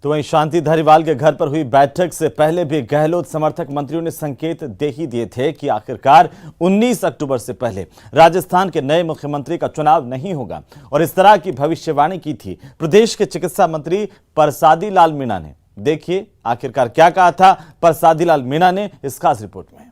तो वहीं शांति धारीवाल के घर पर हुई बैठक से पहले भी गहलोत समर्थक मंत्रियों ने संकेत दे ही दिए थे कि आखिरकार 19 अक्टूबर से पहले राजस्थान के नए मुख्यमंत्री का चुनाव नहीं होगा और इस तरह की भविष्यवाणी की थी प्रदेश के चिकित्सा मंत्री परसादी लाल मीणा ने। देखिए आखिरकार क्या कहा था परसादी लाल मीणा ने इस खास रिपोर्ट में।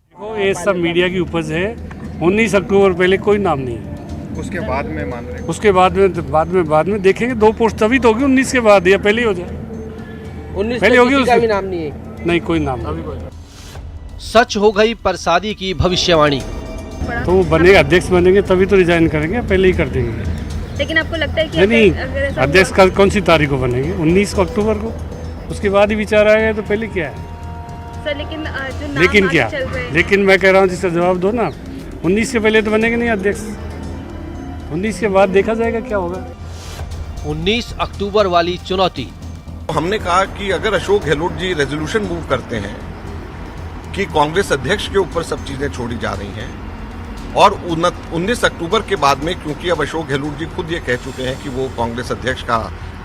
देखो ये सब मीडिया की उपज है। 19 अक्टूबर पहले कोई नाम नहीं है। उसके बाद में मान रहे हैं। उसके बाद में देखेंगे। 2 पोस्ट तभी तो होगी 19 के बाद या पहले ही हो जाए। 19 पहले होगी उसका भी नाम नहीं है। नहीं कोई नाम नहीं। सच हो गई परसादी की भविष्यवाणी। तो वो बनेगा अध्यक्ष बनेंगे तभी तो रिजाइन करेंगे, पहले ही कर देंगे। लेकिन आपको लगता है कि नहीं अध्यक्ष कौन सी तारीख को बनेंगे? 19 अक्टूबर को। उसके बाद ही विचार आएगा तो पहले क्या है सर? लेकिन जो नाम लेकिन क्या चल रहे हैं। लेकिन मैं कह रहा हूँ जिसका जवाब दो ना। 19 के पहले तो बनेंगे नहीं अध्यक्ष। 19 के बाद देखा जाएगा क्या होगा। 19 अक्टूबर वाली चुनौती। हमने कहा कि अगर अशोक गहलोत जी रेजोल्यूशन मूव करते हैं कि कांग्रेस अध्यक्ष के ऊपर सब चीजें छोड़ी जा रही हैं और 19 अक्टूबर के बाद में, क्योंकि अब अशोक गहलोत जी खुद ये कह चुके हैं कि वो कांग्रेस अध्यक्ष का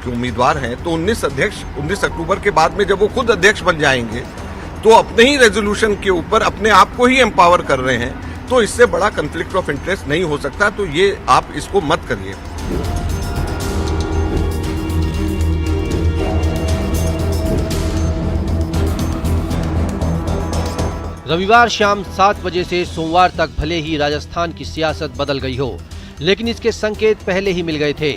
के उम्मीदवार हैं, तो 19 अक्टूबर के बाद में जब वो खुद अध्यक्ष बन जाएंगे तो अपने ही रेजोल्यूशन के ऊपर अपने आप को ही एम्पावर कर रहे हैं, तो इससे बड़ा कॉन्फ्लिक्ट ऑफ इंटरेस्ट नहीं हो सकता। तो ये आप इसको मत करिए। रविवार शाम 7 बजे से सोमवार तक भले ही राजस्थान की सियासत बदल गई हो, लेकिन इसके संकेत पहले ही मिल गए थे।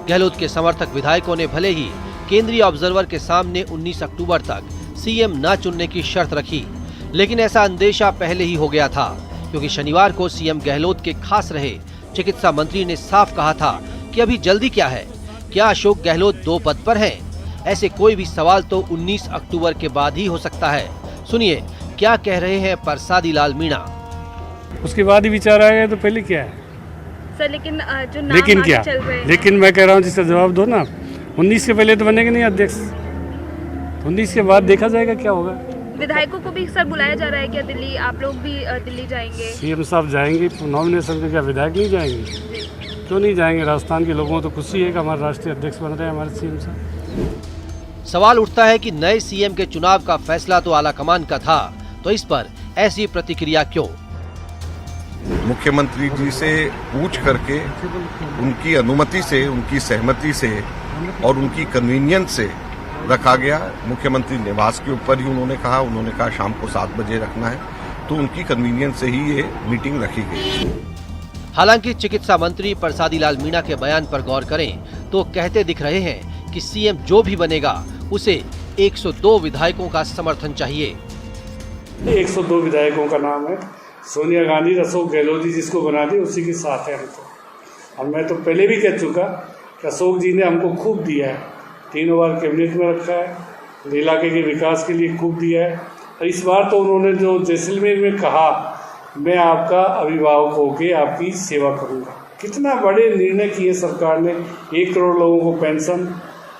गहलोत के समर्थक विधायकों ने भले ही केंद्रीय ऑब्जर्वर के सामने 19 अक्टूबर तक सीएम न चुनने की शर्त रखी, लेकिन ऐसा अंदेशा पहले ही हो गया था, क्योंकि शनिवार को सीएम गहलोत के खास रहे चिकित्सा मंत्री ने साफ कहा था कि अभी जल्दी क्या है, क्या अशोक गहलोत 2 पद पर हैं? ऐसे कोई भी सवाल तो 19 अक्टूबर के बाद ही हो सकता है। सुनिए क्या कह रहे हैं परसादी लाल मीणा। उसके बाद ही विचार आएगा तो पहले क्या है सर? लेकिन जो नाम क्या चल रहे हैं। लेकिन मैं कह रहा हूँ जिसका जवाब दो ना। 19 के पहले तो बनेंगे नहीं अध्यक्ष। 19 के बाद देखा जाएगा क्या होगा। विधायकों को भी सर बुलाया जा रहा है क्या दिल्ली? आप लोग भी दिल्ली जाएंगे? सीएम साहब जाएंगे नॉमिनेशन में, क्या विधायक नहीं जाएंगे? क्यों नहीं जाएंगे? राजस्थान के लोगों को तो खुशी है कि हमारे राष्ट्रीय अध्यक्ष बन रहे हैं हमारे सीएम साहब। सवाल उठता है कि नए सीएम के चुनाव का फैसला तो आलाकमान का था, तो इस पर ऐसी प्रतिक्रिया क्यों? मुख्यमंत्री जी से पूछ करके, उनकी अनुमति से, उनकी सहमति से और उनकी कन्वीनियंस से रखा गया। मुख्यमंत्री निवास के ऊपर ही उन्होंने कहा शाम को 7 बजे रखना है, तो उनकी कन्वीनियंस से ही ये मीटिंग रखी गई। हालांकि चिकित्सा मंत्री परसादी लाल मीणा के बयान पर गौर करें तो कहते दिख रहे हैं कि सीएम जो भी बनेगा उसे 102 विधायकों का समर्थन चाहिए। 102 विधायकों का नाम है। सोनिया गांधी, अशोक गहलोत जी जिसको बना दी उसी के साथ है हम तो। और मैं तो पहले भी कह चुका कि अशोक जी ने हमको खूब दिया है, 3 बार कैबिनेट में रखा है, इलाके के विकास के लिए खूब दिया है। और इस बार तो उन्होंने जो जैसलमेर में कहा, मैं आपका अभिभावक होकर आपकी सेवा करूंगा। कितना बड़े निर्णय किए सरकार ने, 1 करोड़ लोगों को पेंशन,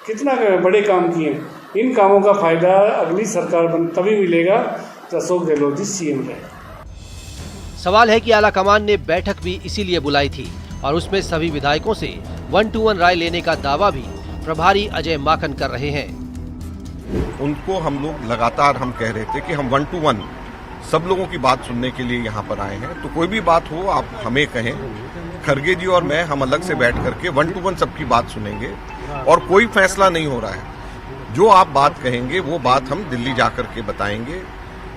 कितना बड़े काम किए। इन कामों का फायदा अगली सरकार तभी मिलेगा तो अशोक गहलोत जी सीएम रहे। सवाल है कि आलाकमान ने बैठक भी इसीलिए बुलाई थी और उसमें सभी विधायकों से 1-to-1 राय लेने का दावा भी प्रभारी अजय माकन कर रहे हैं। उनको हम लोग लगातार हम कह रहे थे कि हम 1-to-1 सब लोगों की बात सुनने के लिए यहाँ पर आए हैं, तो कोई भी बात हो आप हमें कहें। खरगे जी और मैं हम अलग से बैठ करके 1-to-1 सबकी बात सुनेंगे और कोई फैसला नहीं हो रहा है। जो आप बात कहेंगे वो बात हम दिल्ली जाकर के बताएंगे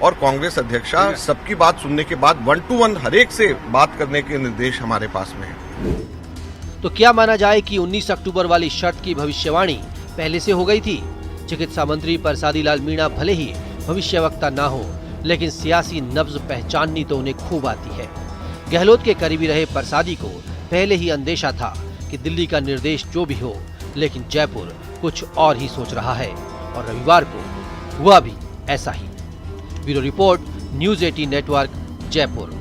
और कांग्रेस अध्यक्षा सबकी बात सुनने के बाद 1-to-1 हर एक से बात करने के निर्देश हमारे पास में है। तो क्या माना जाए कि 19 अक्टूबर वाली शर्त की भविष्यवाणी पहले से हो गई थी? चिकित्सा मंत्री परसादी लाल मीणा भले ही भविष्यवक्ता ना हो, लेकिन सियासी नब्ज पहचाननी तो उन्हें खूब आती है। गहलोत के करीबी रहे परसादी को पहले ही अंदेशा था कि दिल्ली का निर्देश जो भी हो, लेकिन जयपुर कुछ और ही सोच रहा है और रविवार को हुआ भी ऐसा ही। Bureau report, news 18 network, Jaipur.